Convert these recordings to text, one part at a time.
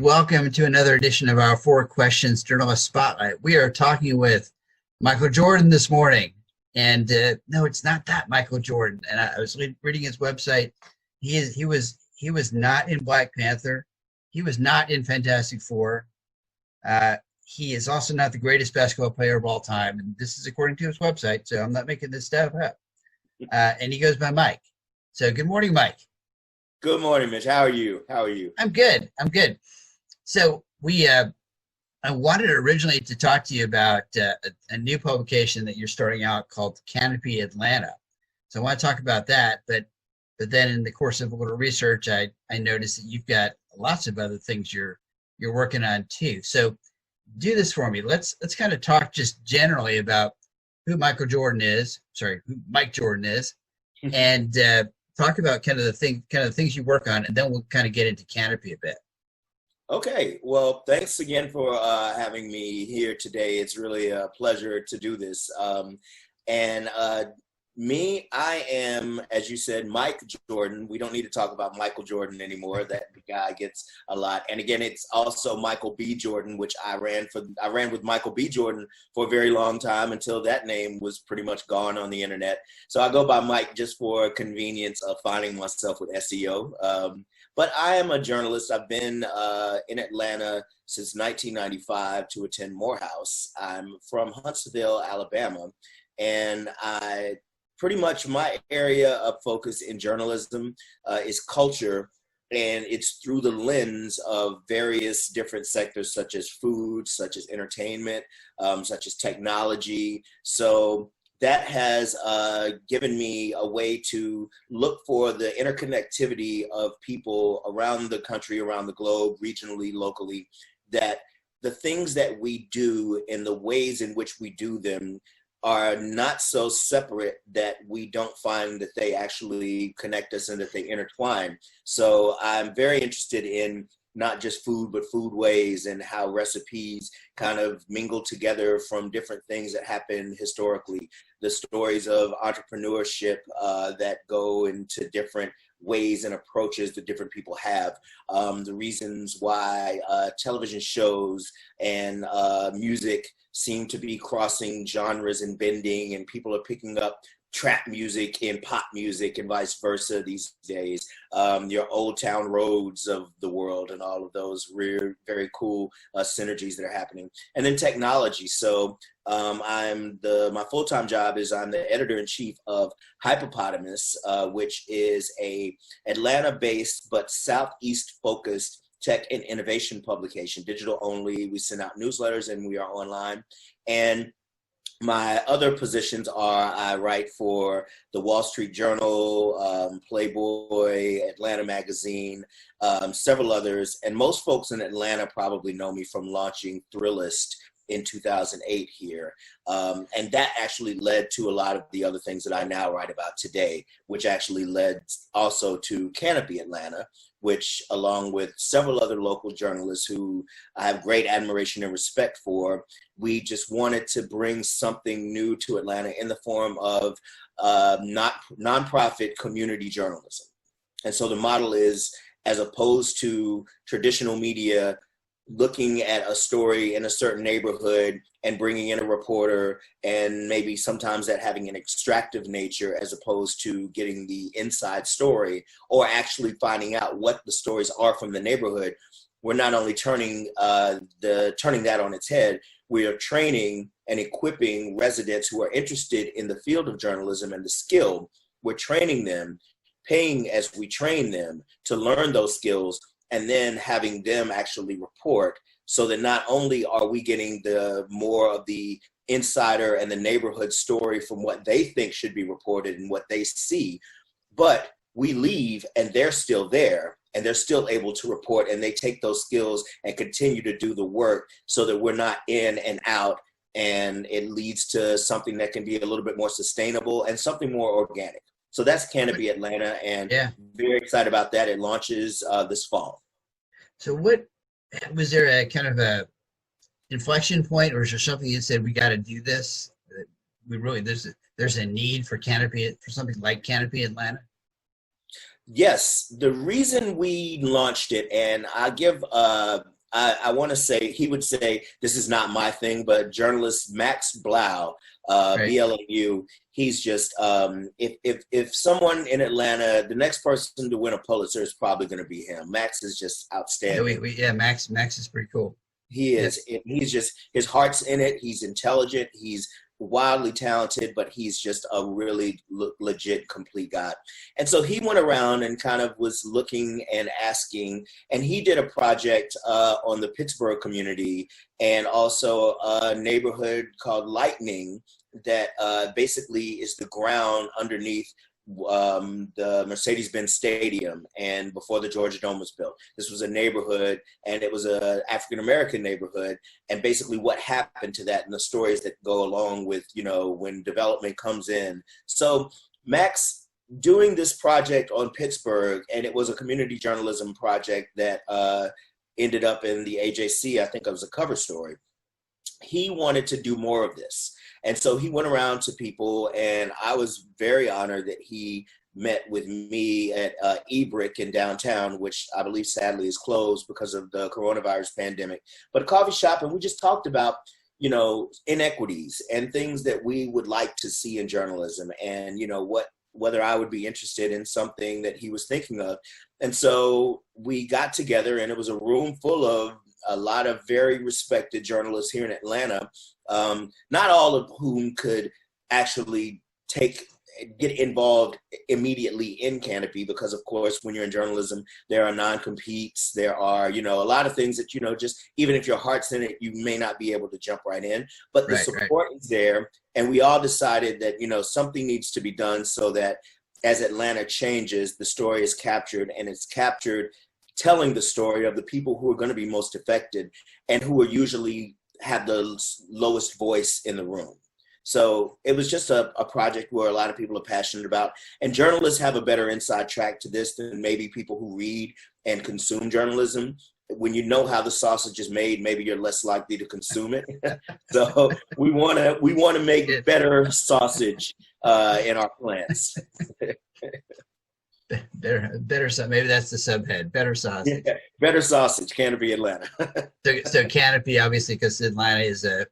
welcome to another edition of our Four Questions Journalist Spotlight. We are talking with Michael Jordan this morning. And no, it's not that Michael Jordan. And I was reading his website. He was not in Black Panther. He was not in Fantastic Four. He is also not the greatest basketball player of all time. And this is according to his website, so I'm not making this stuff up. And he goes by Mike. So good morning, Mike. Good morning, Mitch. How are you? I'm good. So I wanted originally to talk to you about a new publication that you're starting out called Canopy Atlanta. So I want to talk about that, but then in the course of a little research, I noticed that you've got lots of other things you're working on too. So do this for me. Let's kind of talk just generally about who Mike Jordan is, and talk about kind of the things you work on, and then we'll kind of get into Canopy a bit. Okay. Well, thanks again for having me here today. It's really a pleasure to do this. I am, as you said, Mike Jordan. We don't need to talk about Michael Jordan anymore. That guy gets a lot. And again, it's also Michael B. Jordan, which I ran with Michael B. Jordan for a very long time until that name was pretty much gone on the internet. So I go by Mike just for convenience of finding myself with SEO. But I am a journalist. I've been in Atlanta since 1995 to attend Morehouse. I'm from Huntsville, Alabama, and pretty much my area of focus in journalism is culture, and it's through the lens of various different sectors such as food, such as entertainment, such as technology. So that has given me a way to look for the interconnectivity of people around the country, around the globe, regionally, locally, that the things that we do and the ways in which we do them are not so separate that we don't find that they actually connect us and that they intertwine. So I'm very interested in not just food, but foodways and how recipes kind of mingle together from different things that happen historically. The stories of entrepreneurship that go into different ways and approaches that different people have. The reasons why television shows and music seem to be crossing genres and bending, and people are picking up trap music and pop music and vice versa these days. Your Old Town Roads of the world and all of those very cool synergies that are happening. And then technology. So my full-time job is I'm the editor-in-chief of Hypopotamus, which is a Atlanta-based but Southeast-focused tech and innovation publication, digital only. We send out newsletters and we are online. And my other positions are I write for the Wall Street Journal, Playboy, Atlanta Magazine, several others. And most folks in Atlanta probably know me from launching Thrillist in 2008 here. And that actually led to a lot of the other things that I now write about today, which actually led also to Canopy Atlanta, which along with several other local journalists who I have great admiration and respect for, we just wanted to bring something new to Atlanta in the form of nonprofit community journalism. And so the model is, as opposed to traditional media looking at a story in a certain neighborhood and bringing in a reporter, and maybe sometimes that having an extractive nature as opposed to getting the inside story or actually finding out what the stories are from the neighborhood. We're not only turning that on its head, we are training and equipping residents who are interested in the field of journalism and the skill. We're training them, paying as we train them to learn those skills, and then having them actually report, so that not only are we getting the more of the insider and the neighborhood story from what they think should be reported and what they see, but we leave and they're still there and they're still able to report, and they take those skills and continue to do the work so that we're not in and out, and it leads to something that can be a little bit more sustainable and something more organic. So that's Canopy Atlanta, and very excited about that. It launches this fall. So what, was there a kind of a inflection point, or is there something you said, we got to do this? We really, there's a need for something like Canopy Atlanta? Yes, the reason we launched it, and I give I want to say, he would say, this is not my thing, but journalist Max Blau, Right. BLAU, he's just, if someone in Atlanta, the next person to win a Pulitzer is probably going to be him. Max is just outstanding. Yeah, Max is pretty cool. He is. Yeah. He's just, his heart's in it. He's intelligent. He's wildly talented, but he's just a really legit, complete guy. And so he went around and kind of was looking and asking, and he did a project on the Pittsburgh community and also a neighborhood called Lightning that basically is the ground underneath the Mercedes-Benz Stadium and before the Georgia Dome was built. This was a neighborhood, and it was an African-American neighborhood, and basically what happened to that and the stories that go along with, you know, when development comes in. So Max doing this project on Pittsburgh, and it was a community journalism project that ended up in the AJC. I think it was a cover story. He wanted to do more of this. And so he went around to people, and I was very honored that he met with me at E-Brick in downtown, which I believe sadly is closed because of the coronavirus pandemic. But a coffee shop, and we just talked about, you know, inequities and things that we would like to see in journalism, and, you know, whether I would be interested in something that he was thinking of. And so we got together, and it was a room full of a lot of very respected journalists here in Atlanta, not all of whom could actually get involved immediately in Canopy, because of course, when you're in journalism, there are non-competes, there are, you know, a lot of things that, you know, just even if your heart's in it, you may not be able to jump right in, but the support is there. And we all decided that, you know, something needs to be done so that as Atlanta changes, the story is captured, and it's captured telling the story of the people who are going to be most affected and who are usually have the lowest voice in the room. So it was just a project where a lot of people are passionate about, and journalists have a better inside track to this than maybe people who read and consume journalism. When you know how the sausage is made, maybe you're less likely to consume it. So we want to make better sausage in our plants. Better maybe that's the subhead. Better sausage. Yeah, better sausage. Canopy Atlanta. so Canopy, obviously, because Atlanta is a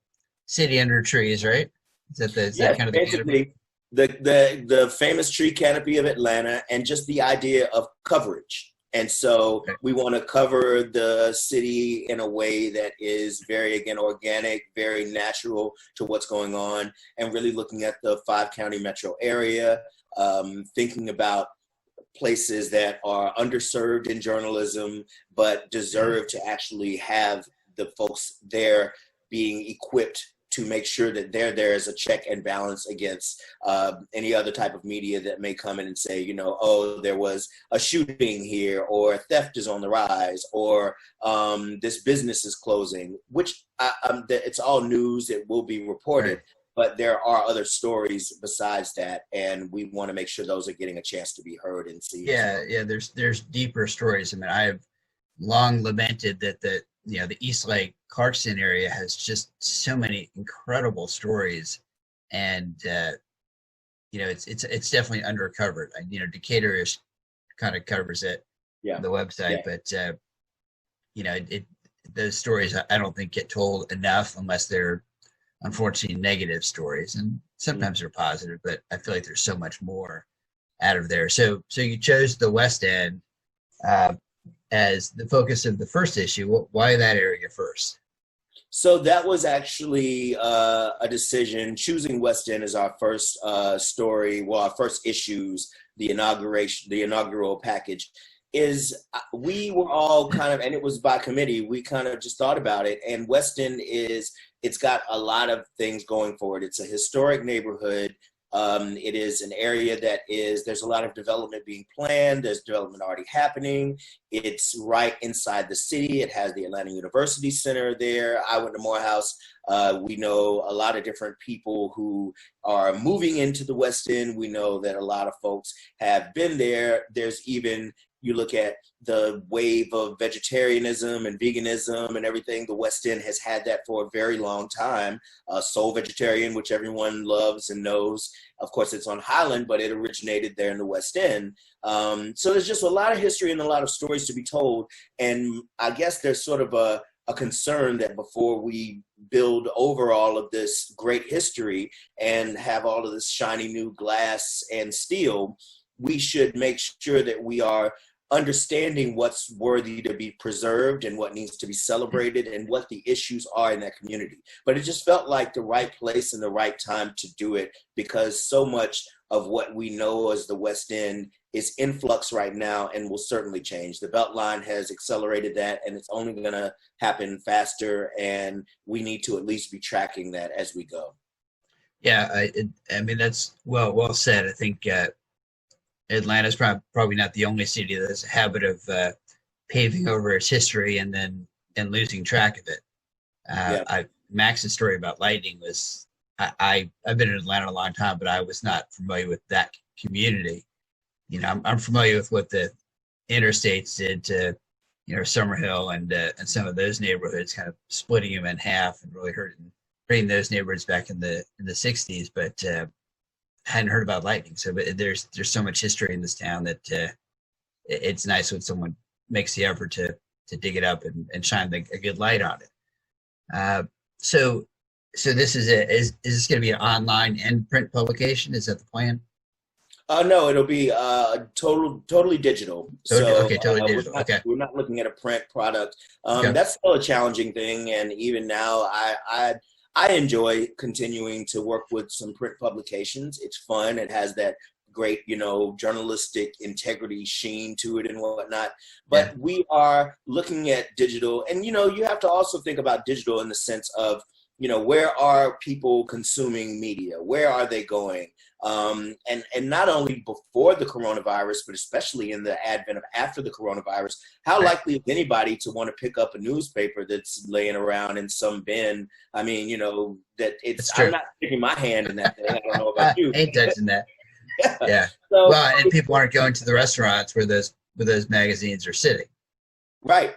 city under trees, right? Is that kind of the canopy? The famous tree canopy of Atlanta, and just the idea of coverage. And so we want to cover the city in a way that is very, again, organic, very natural to what's going on, and really looking at the 5-county metro area, thinking about places that are underserved in journalism, but deserve to actually have the folks there being equipped to make sure that they're there as a check and balance against any other type of media that may come in and say, you know, oh, there was a shooting here, or theft is on the rise, or this business is closing, which it's all news that will be reported. Right. But there are other stories besides that, and we want to make sure those are getting a chance to be heard and seen. Yeah. There's deeper stories. I mean, I've long lamented that the East Lake Clarkson area has just so many incredible stories, and it's definitely undercovered. Decatur kind of covers it, on the website, but those stories I don't think get told enough unless they're unfortunately negative stories, and sometimes they're positive, but I feel like there's so much more out of there. So you chose the West End as the focus of the first issue. Why that area first? So that was actually a decision. Choosing West End as our first story, our first issues, the inaugural package, is we were all kind of, and it was by committee, we kind of just thought about it. And West End it's got a lot of things going for it. It's a historic neighborhood. It is an area there's a lot of development being planned. There's development already happening. It's right inside the city. It has the Atlanta University Center there. I went to Morehouse. We know a lot of different people who are moving into the West End. We know that a lot of folks have been there. There's even, you look at the wave of vegetarianism and veganism and everything, the West End has had that for a very long time. Soul Vegetarian, which everyone loves and knows. Of course, it's on Highland, but it originated there in the West End. So there's just a lot of history and a lot of stories to be told. And I guess there's sort of a concern that before we build over all of this great history and have all of this shiny new glass and steel, we should make sure that we are understanding what's worthy to be preserved and what needs to be celebrated and what the issues are in that community. But it just felt like the right place and the right time to do it, because so much of what we know as the West End is in flux right now and will certainly change. The Beltline has accelerated that, and it's only going to happen faster, and we need to at least be tracking that as we go. Yeah, I mean, that's well said. I think Atlanta's probably not the only city that has a habit of paving over its history and losing track of it. Max's story about lightning was, I've been in Atlanta a long time, but I was not familiar with that community. You know, I'm familiar with what the interstates did to, you know, Summerhill and some of those neighborhoods, kind of splitting them in half and really hurting those neighborhoods back in the 60s, but hadn't heard about lightning. So but there's so much history in this town that it's nice when someone makes the effort to dig it up and shine a good light on it. So this is this going to be an online and print publication? Is that the plan? No, it'll be totally digital. Okay, totally digital. We're not looking at a print product. Okay. That's still a challenging thing, and even now, I enjoy continuing to work with some print publications. It's fun. It has that great, you know, journalistic integrity sheen to it and whatnot. But we are looking at digital, and you know, you have to also think about digital in the sense of, you know, where are people consuming media? Where are they going? And not only before the coronavirus, but especially in the advent of after the coronavirus, how likely is anybody to want to pick up a newspaper that's laying around in some bin? I mean, you know, I'm not sticking my hand in that thing. I don't know about you. Ain't touching that. Yeah. So, well, and people aren't going to the restaurants where those magazines are sitting. Right.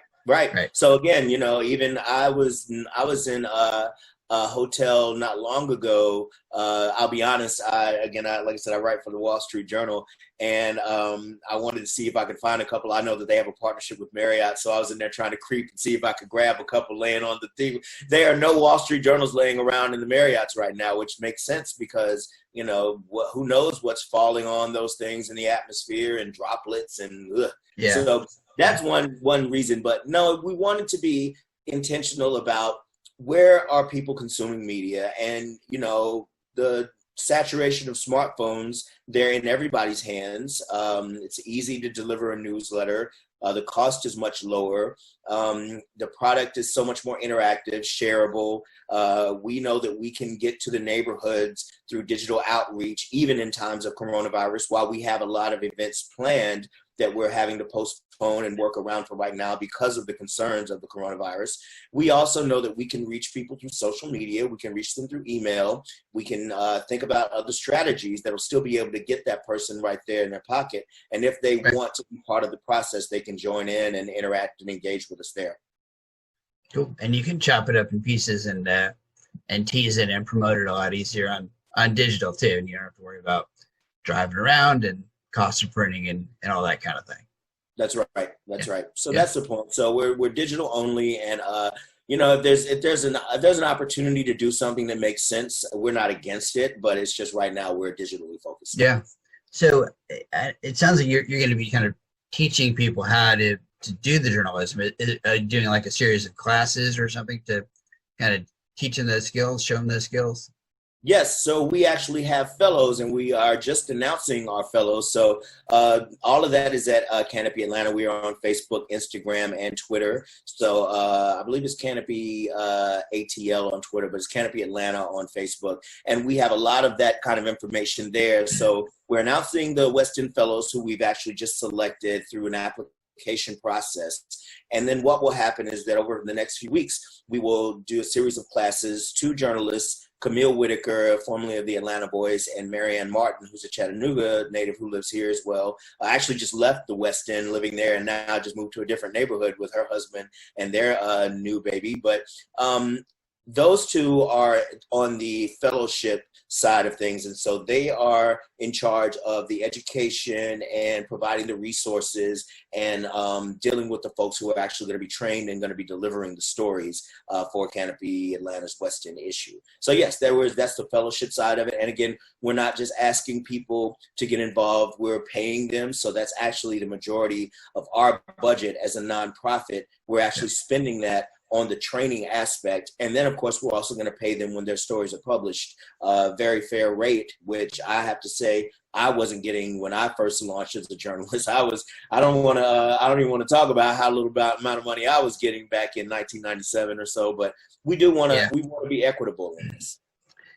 So again, you know, even I was in a hotel not long ago. I'll be honest. Like I said, I write for the Wall Street Journal, and I wanted to see if I could find a couple. I know that they have a partnership with Marriott, so I was in there trying to creep and see if I could grab a couple laying on the thing. There are no Wall Street Journals laying around in the Marriotts right now, which makes sense because, you know, who knows what's falling on those things in the atmosphere and droplets and So that's one reason. But no, we wanted to be intentional about where are people consuming media, and, you know, the saturation of smartphones, they're in everybody's hands. It's easy to deliver a newsletter. The cost is much lower. The product is so much more interactive, shareable. We know that we can get to the neighborhoods through digital outreach, even in times of coronavirus, while we have a lot of events planned that we're having to postpone and work around for right now because of the concerns of the coronavirus. We also know that we can reach people through social media. We can reach them through email. We can think about other strategies that will still be able to get that person right there in their pocket. And if they want to be part of the process, they can join in and interact and engage with us there. Cool. And you can chop it up in pieces and tease it and promote it a lot easier on digital too. And you don't have to worry about driving around and cost of printing and all that kind of thing. That's right. So that's the point. So we're digital only, and you know, if there's an opportunity to do something that makes sense, we're not against it. But it's just right now we're digitally focused. Yeah. So it sounds like you're going to be kind of teaching people how to do the journalism. Are you doing like a series of classes or something to kind of teach them those skills, show them those skills? Yes, so we actually have fellows, and we are just announcing our fellows. So all of that is at Canopy Atlanta. We are on Facebook, Instagram, and Twitter. So I believe it's Canopy ATL on Twitter, but it's Canopy Atlanta on Facebook. And we have a lot of that kind of information there. So we're announcing the West End Fellows, who we've actually just selected through an application process. And then what will happen is that over the next few weeks, we will do a series of classes, 2 journalists, Camille Whitaker, formerly of the Atlanta Boys, and Marianne Martin, who's a Chattanooga native who lives here as well. Actually just left the West End, living there, and now just moved to a different neighborhood with her husband and their new baby. But Those two are on the fellowship side of things. And so they are in charge of the education and providing the resources and dealing with the folks who are actually going to be trained and going to be delivering the stories for Canopy Atlanta's West End issue. So yes, that's the fellowship side of it. And again, we're not just asking people to get involved, we're paying them. So that's actually the majority of our budget as a nonprofit. We're actually spending that on the training aspect. And then of course, we're also going to pay them when their stories are published, a very fair rate, which I have to say I wasn't getting when I first launched as a journalist. I don't even want to talk about how little amount of money I was getting back in 1997 or so, but we want to be equitable in this.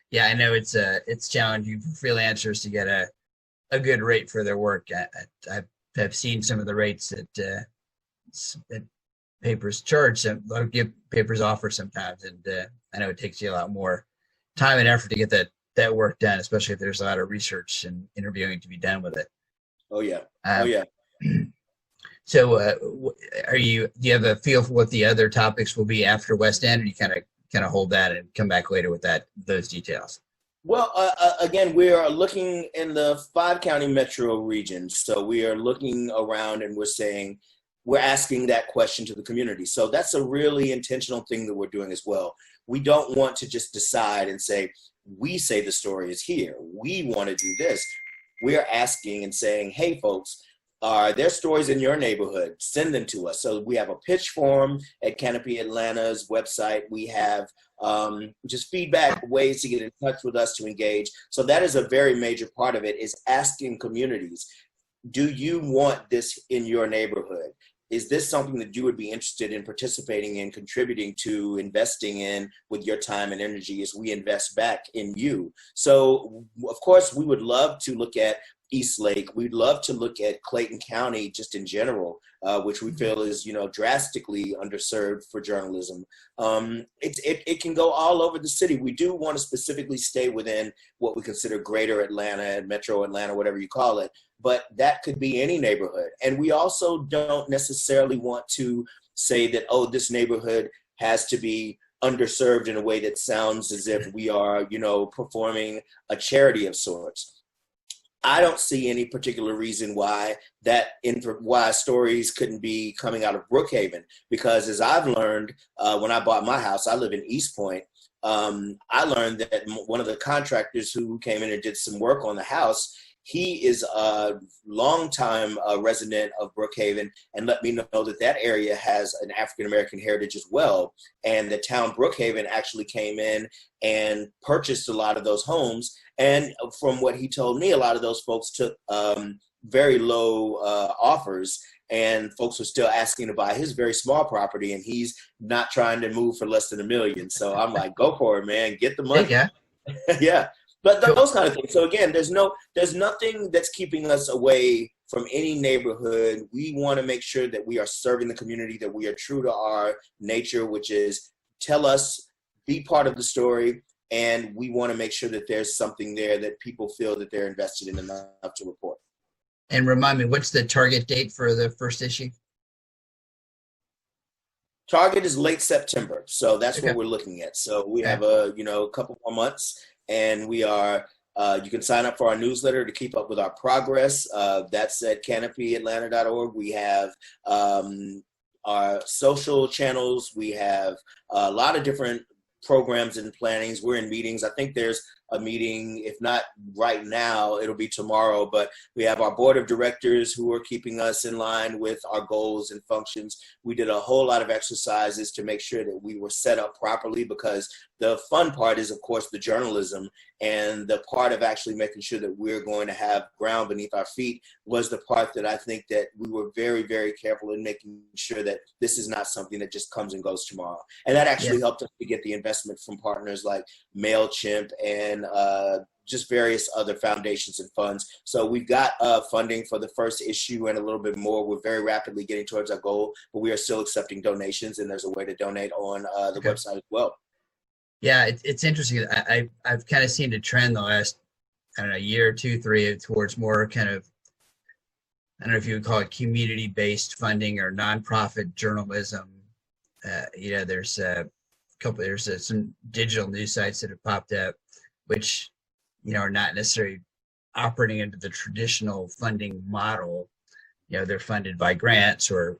Yeah, I know it's challenging for freelancers to get a good rate for their work. I've seen some of the rates that papers charge, or give papers offer sometimes, and I know it takes you a lot more time and effort to get that work done, especially if there's a lot of research and interviewing to be done with it. Oh yeah. So, do you have a feel for what the other topics will be after West End, or you kind of hold that and come back later with those details? Well, again, we are looking in the 5-county metro region, so we are looking around and we're asking that question to the community. So that's a really intentional thing that we're doing as well. We don't want to just decide and say, we say the story is here, we want to do this. We're asking and saying, hey folks, are there stories in your neighborhood? Send them to us. So we have a pitch form at Canopy Atlanta's website. We have just feedback, ways to get in touch with us to engage. So that is a very major part of it, is asking communities, do you want this in your neighborhood? Is this something that you would be interested in participating in, contributing to, investing in with your time and energy as we invest back in you? So, of course, we would love to look at Eastlake. We'd love to look at Clayton County just in general, which we feel is, drastically underserved for journalism. It can go all over the city. We do want to specifically stay within what we consider greater Atlanta, metro Atlanta, whatever you call it, but that could be any neighborhood. And we also don't necessarily want to say that, oh, this neighborhood has to be underserved in a way that sounds as if we are, performing a charity of sorts. I don't see any particular reason why stories couldn't be coming out of Brookhaven, because as I've learned, when I bought my house, I live in East Point. I learned that one of the contractors who came in and did some work on the house, he is a longtime resident of Brookhaven, and let me know that area has an African-American heritage as well. And the town Brookhaven actually came in and purchased a lot of those homes. And from what he told me, a lot of those folks took very low offers, and folks were still asking to buy his very small property, and he's not trying to move for less than $1 million. So I'm like, go for it, man. Get the money. Yeah. Yeah. But those kind of things. So again, there's nothing that's keeping us away from any neighborhood. We want to make sure that we are serving the community, that we are true to our nature, which is tell us, be part of the story. And we want to make sure that there's something there that people feel that they're invested in enough to report. And remind me, what's the target date for the first issue? Target is late September. So that's what we're looking at. So we have a couple more months. And we are, you can sign up for our newsletter to keep up with our progress. That's at canopyatlanta.org. We have our social channels. We have a lot of different programs and plannings. We're in meetings. I think there's a meeting, if not right now, it'll be tomorrow, but we have our board of directors who are keeping us in line with our goals and functions. We did a whole lot of exercises to make sure that we were set up properly, because the fun part is, of course, the journalism, and the part of actually making sure that we're going to have ground beneath our feet was the part that I think that we were very, very careful in making sure that this is not something that just comes and goes tomorrow. And that actually helped us to get the investment from partners like MailChimp and just various other foundations and funds. So we've got funding for the first issue and a little bit more. We're very rapidly getting towards our goal, but we are still accepting donations, and there's a way to donate on the website as well. Yeah, it's interesting. I've kind of seen a trend the last, year or two, three, towards more kind of, I don't know if you would call it community-based funding or nonprofit journalism. There's couple, there's some digital news sites that have popped up, which, are not necessarily operating under the traditional funding model. They're funded by grants or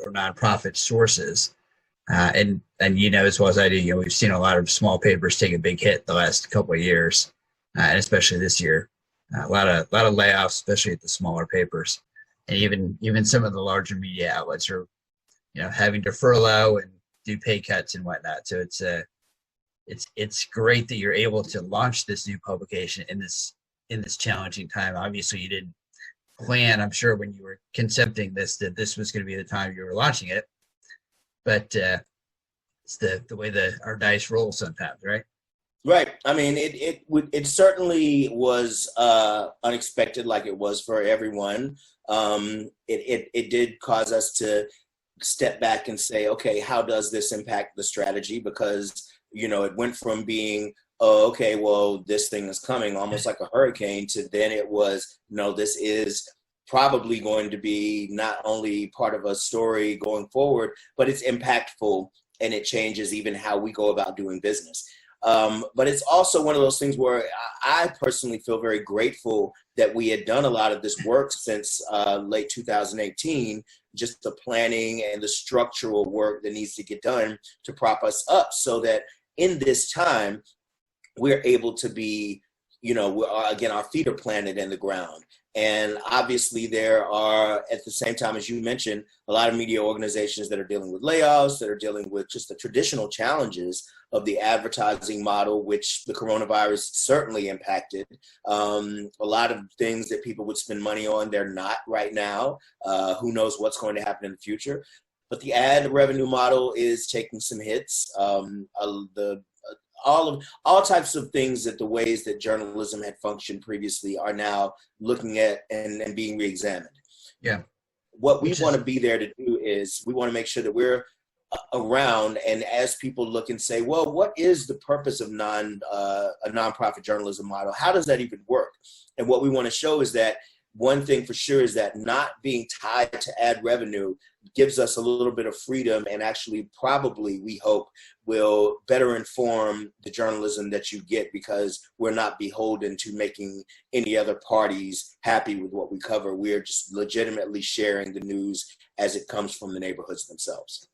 nonprofit sources. And as well as I do, we've seen a lot of small papers take a big hit the last couple of years, and especially this year. A lot of layoffs, especially at the smaller papers, and even some of the larger media outlets are, having to furlough and do pay cuts and whatnot. So it's great that you're able to launch this new publication in this challenging time. Obviously, you didn't plan, I'm sure, when you were concepting this, that this was going to be the time you were launching it. But it's the way our dice roll sometimes, right? Right. I mean, it certainly was unexpected, like it was for everyone. It did cause us to step back and say, okay, how does this impact the strategy? Because, it went from being, oh, okay, well, this thing is coming almost like a hurricane, to then it was, no, this is probably going to be not only part of a story going forward, but it's impactful and it changes even how we go about doing business. But it's also one of those things where I personally feel very grateful that we had done a lot of this work since late 2018, just the planning and the structural work that needs to get done to prop us up so that in this time, we're able to be, again, our feet are planted in the ground. And obviously there are, at the same time, as you mentioned, a lot of media organizations that are dealing with layoffs, that are dealing with just the traditional challenges of the advertising model, which the coronavirus certainly impacted. A lot of things that people would spend money on, they're not right now. Who knows what's going to happen in the future. But the ad revenue model is taking some hits. All types of things, that the ways that journalism had functioned previously are now looking at and being reexamined. Yeah. What we want to be there to do is we want to make sure that we're around, and as people look and say, well, what is the purpose of a nonprofit journalism model? How does that even work? And what we want to show is that one thing for sure is that not being tied to ad revenue gives us a little bit of freedom, and actually probably, we hope, will better inform the journalism that you get, because we're not beholden to making any other parties happy with what we cover. We're just legitimately sharing the news as it comes from the neighborhoods themselves.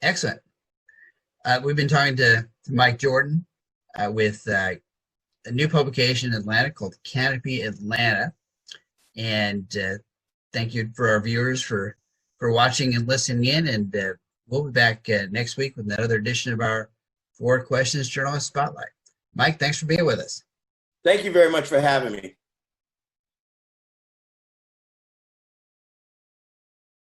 Excellent. We've been talking to Mike Jordan with a new publication in Atlanta called Canopy Atlanta. And thank you for our viewers for watching and listening in. And we'll be back next week with another edition of our 4 Questions Journalist Spotlight. Mike, thanks for being with us. Thank you very much for having me.